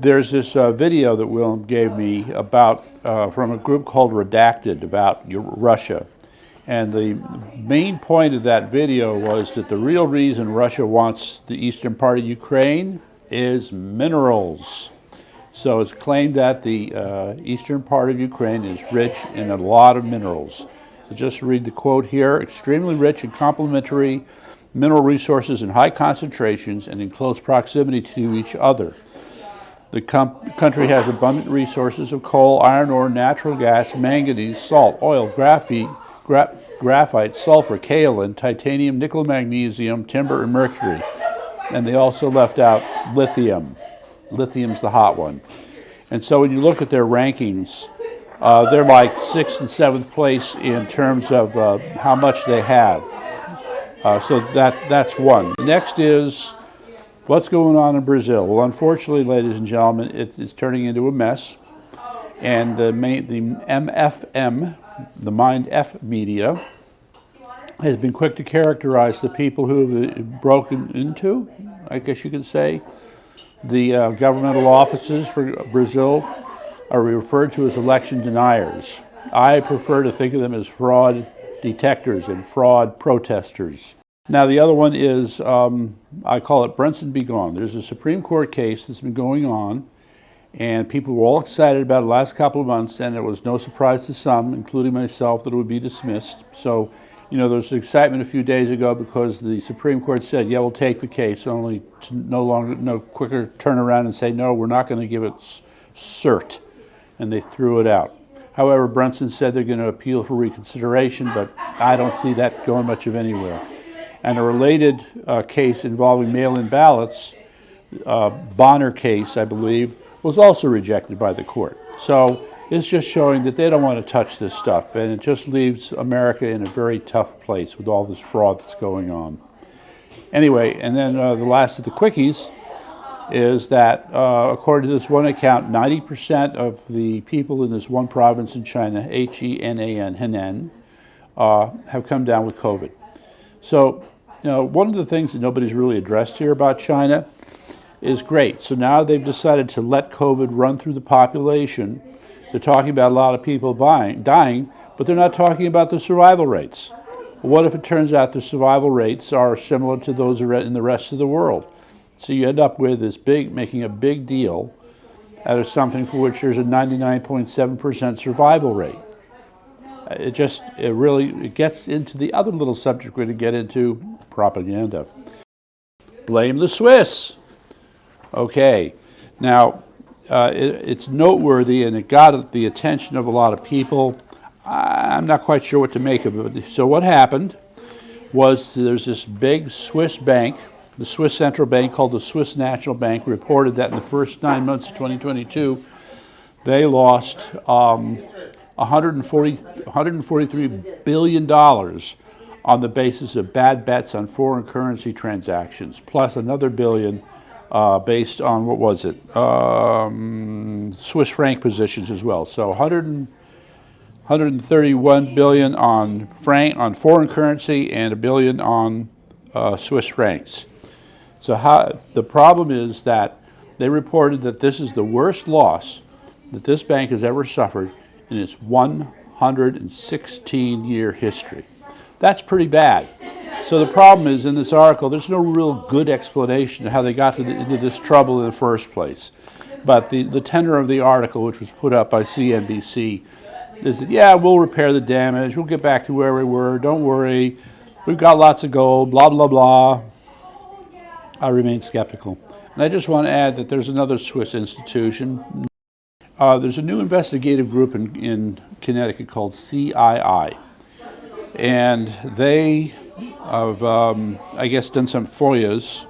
There's this video that Willem gave me about from a group called Redacted about Russia. And the main point of that video was that the real reason Russia wants the eastern part of Ukraine is minerals. So it's claimed that the eastern part of Ukraine is rich in a lot of minerals. So just read the quote here: extremely rich and complementary mineral resources in high concentrations and in close proximity to each other. The country has abundant resources of coal, iron ore, natural gas, manganese, salt, oil, graphite, sulfur, kaolin, titanium, nickel, magnesium, timber, and mercury. And they also left out lithium. Lithium's the hot one. And so when you look at their rankings, they're like 6th and 7th place in terms of how much they have. So that's one. Next is what's going on in Brazil. Well, unfortunately, ladies and gentlemen, it's turning into a mess. And the MFM, the Mind F media, has been quick to characterize the people who have broken into, I guess you could say, the governmental offices for Brazil are referred to as election deniers. I prefer to think of them as fraud detectors and fraud protesters. Now the other one is, I call it Brunson be gone. There's a Supreme Court case that's been going on, and people were all excited about it the last couple of months, and it was no surprise to some, including myself, that it would be dismissed. So, you know, there was excitement a few days ago because the Supreme Court said, yeah, we'll take the case, only to no quicker turn around and say, no, we're not going to give it cert, and they threw it out. However, Brunson said they're going to appeal for reconsideration, but I don't see that going much of anywhere. And a related case involving mail-in ballots, Bonner case, I believe, was also rejected by the court. So it's just showing that they don't want to touch this stuff, and it just leaves America in a very tough place with all this fraud that's going on. Anyway, and then the last of the quickies is that, according to this one account, 90% of the people in this one province in China, Henan, Henan, have come down with COVID. So, you know, one of the things that nobody's really addressed here about China is great. So now they've decided to let COVID run through the population. They're talking about a lot of people dying, but they're not talking about the survival rates. What if it turns out the survival rates are similar to those in the rest of the world? So you end up with this making a big deal out of something for which there's a 99.7% survival rate. It gets into the other little subject we're going to get into, propaganda. Blame the Swiss. Okay, now it's noteworthy, and it got the attention of a lot of people. I'm not quite sure what to make of it. So what happened was there's this big Swiss bank, the Swiss central bank called the Swiss National Bank, reported that in the first 9 months of 2022, they lost $143 billion on the basis of bad bets on foreign currency transactions, plus another billion based on, what was it, Swiss franc positions as well. So 131 billion on foreign currency and $1 billion on Swiss francs. So the problem is that they reported that this is the worst loss that this bank has ever suffered in its 116-year history. That's pretty bad. So the problem is, in this article, there's no real good explanation of how they got into this trouble in the first place. But the tenor of the article, which was put up by CNBC, is that, yeah, we'll repair the damage, we'll get back to where we were, don't worry, we've got lots of gold, blah, blah, blah. I remain skeptical. And I just want to add that there's another Swiss institution. There's a new investigative group in Connecticut called CII. And they have, I guess, done some FOIAs.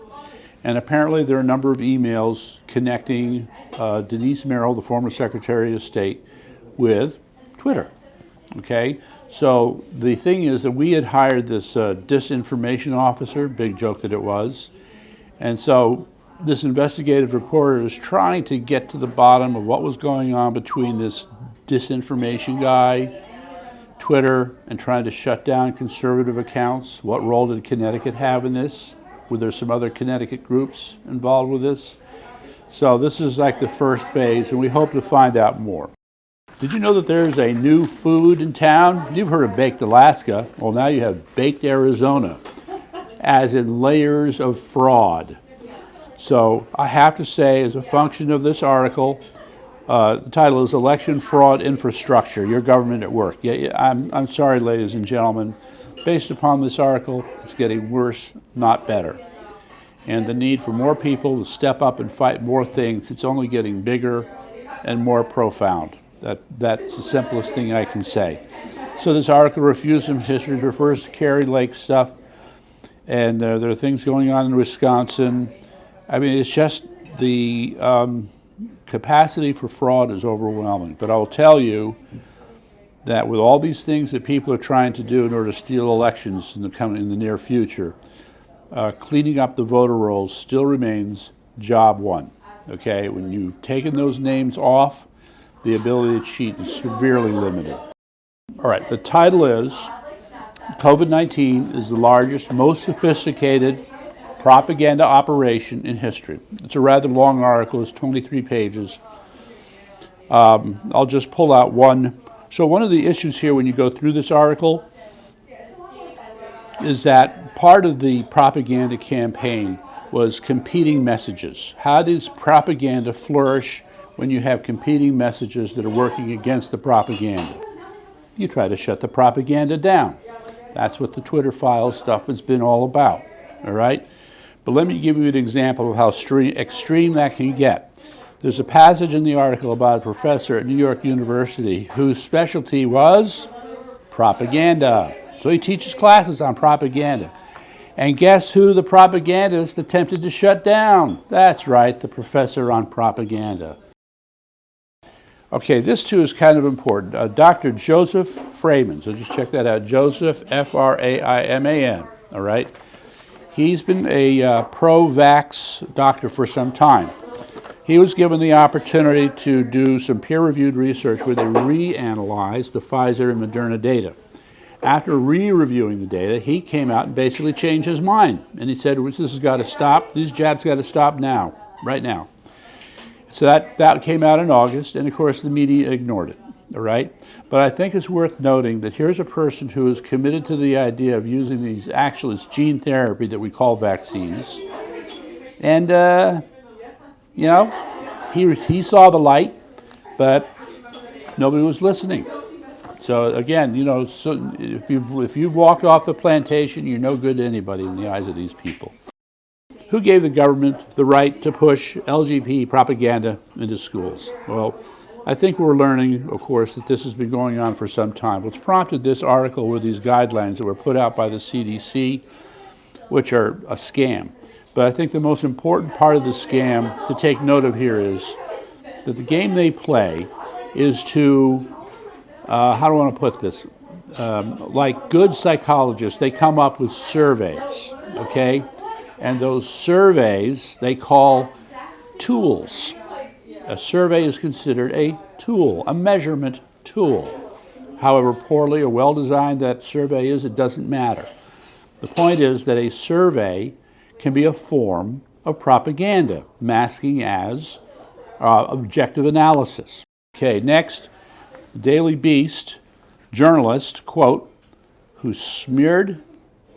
And apparently there are a number of emails connecting Denise Merrill, the former Secretary of State, with Twitter. Okay? So the thing is that we had hired this disinformation officer, big joke that it was. And so this investigative reporter is trying to get to the bottom of what was going on between this disinformation guy, Twitter, and trying to shut down conservative accounts. What role did Connecticut have in this? Were there some other Connecticut groups involved with this? So this is like the first phase, and we hope to find out more. Did you know that there's a new food in town? You've heard of baked Alaska. Well, now you have baked Arizona, as in layers of fraud. So I have to say, as a function of this article, the title is Election Fraud Infrastructure, Your Government at Work. Yeah, I'm sorry, ladies and gentlemen. Based upon this article, it's getting worse, not better. And the need for more people to step up and fight more things, it's only getting bigger and more profound. That's the simplest thing I can say. So this article, Refusing History, refers to Kerry Lake stuff, and there are things going on in Wisconsin. I mean, it's just the capacity for fraud is overwhelming. But I will tell you that with all these things that people are trying to do in order to steal elections in the near future, cleaning up the voter rolls still remains job one. Okay, when you've taken those names off, the ability to cheat is severely limited. All right, the title is COVID-19 is the largest, most sophisticated propaganda operation in history. It's a rather long article, it's 23 pages. I'll just pull out one. So one of the issues here when you go through this article is that part of the propaganda campaign was competing messages. How does propaganda flourish when you have competing messages that are working against the propaganda? You try to shut the propaganda down. That's what the Twitter files stuff has been all about, all right? But let me give you an example of how extreme that can get. There's a passage in the article about a professor at New York University whose specialty was propaganda. So he teaches classes on propaganda. And guess who the propagandist attempted to shut down? That's right, the professor on propaganda. Okay, this too is kind of important. Dr. Joseph Fraiman, so just check that out. Joseph, F-R-A-I-M-A-N, all right? He's been a pro-VAX doctor for some time. He was given the opportunity to do some peer-reviewed research where they reanalyzed the Pfizer and Moderna data. After re-reviewing the data, he came out and basically changed his mind. And he said, this has got to stop. These jabs got to stop now, right now. So that came out in August, and of course the media ignored it, all right? But I think it's worth noting that here's a person who is committed to the idea of using these, actually it's gene therapy that we call vaccines. And, you know, he saw the light, but nobody was listening. So again, you know, so if you've walked off the plantation, you're no good to anybody in the eyes of these people. Who gave the government the right to push LGBT propaganda into schools? Well, I think we're learning, of course, that this has been going on for some time. What's prompted this article were these guidelines that were put out by the CDC, which are a scam. But I think the most important part of the scam to take note of here is that the game they play is to how do I want to put this? Like good psychologists, they come up with surveys, okay? And those surveys they call tools. A survey is considered a tool, a measurement tool. However poorly or well designed that survey is, it doesn't matter. The point is that a survey can be a form of propaganda, masking as objective analysis. Okay, next. Daily Beast journalist, quote, who smeared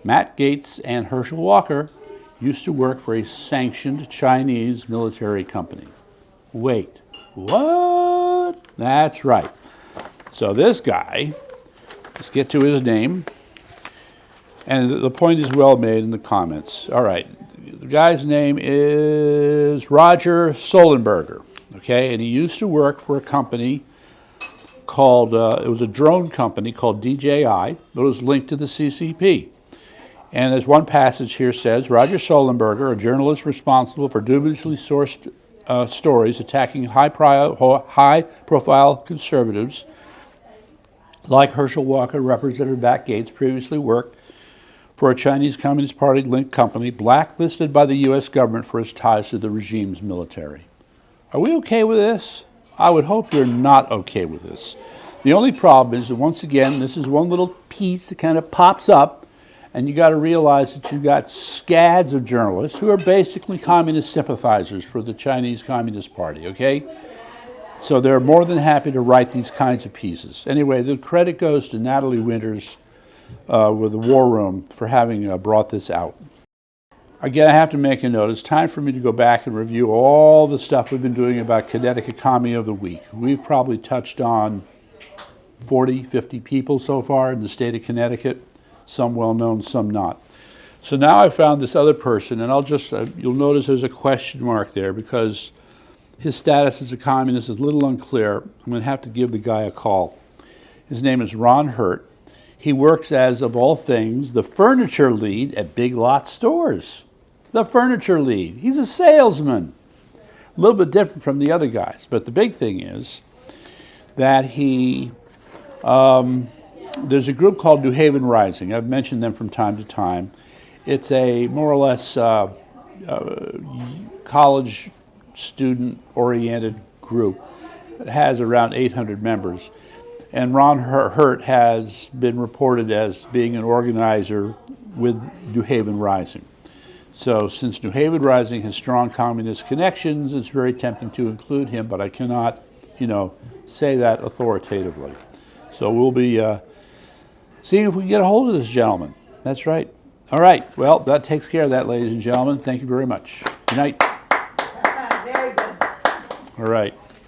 Matt Gaetz and Herschel Walker used to work for a sanctioned Chinese military company. Wait, what? That's right. So this guy, let's get to his name, and the point is well made in the comments. All right, the guy's name is Roger Sollenberger, okay, and he used to work for a company called, it was a drone company called DJI that was linked to the CCP. And as one passage here says, Roger Sollenberger, a journalist responsible for dubiously sourced stories attacking high-profile conservatives like Herschel Walker, Representative Matt Gaetz, previously worked for a Chinese Communist Party-linked company blacklisted by the U.S. government for its ties to the regime's military. Are we okay with this? I would hope you're not okay with this. The only problem is that, once again, this is one little piece that kind of pops up, And you got to realize that you got scads of journalists who are basically communist sympathizers for the Chinese Communist Party, okay? So they're more than happy to write these kinds of pieces. Anyway, the credit goes to Natalie Winters with the War Room for having brought this out. Again, I have to make a note. It's time for me to go back and review all the stuff we've been doing about Connecticut Commie of the Week. We've probably touched on 40, 50 people so far in the state of Connecticut, some well-known, some not. So now I found this other person, and I'll just, you'll notice there's a question mark there because his status as a communist is a little unclear. I'm going to have to give the guy a call. His name is Ron Hurt. He works as, of all things, the furniture lead at Big Lot Stores. The furniture lead. He's a salesman. A little bit different from the other guys. But the big thing is that he, there's a group called New Haven Rising. I've mentioned them from time to time. It's a more or less college student-oriented group. It has around 800 members. And Ron Hurt has been reported as being an organizer with New Haven Rising. So since New Haven Rising has strong communist connections, it's very tempting to include him, but I cannot, say that authoritatively. So we'll be seeing if we can get a hold of this gentleman. That's right. All right. Well, that takes care of that, ladies and gentlemen. Thank you very much. Good night. Very good. All right.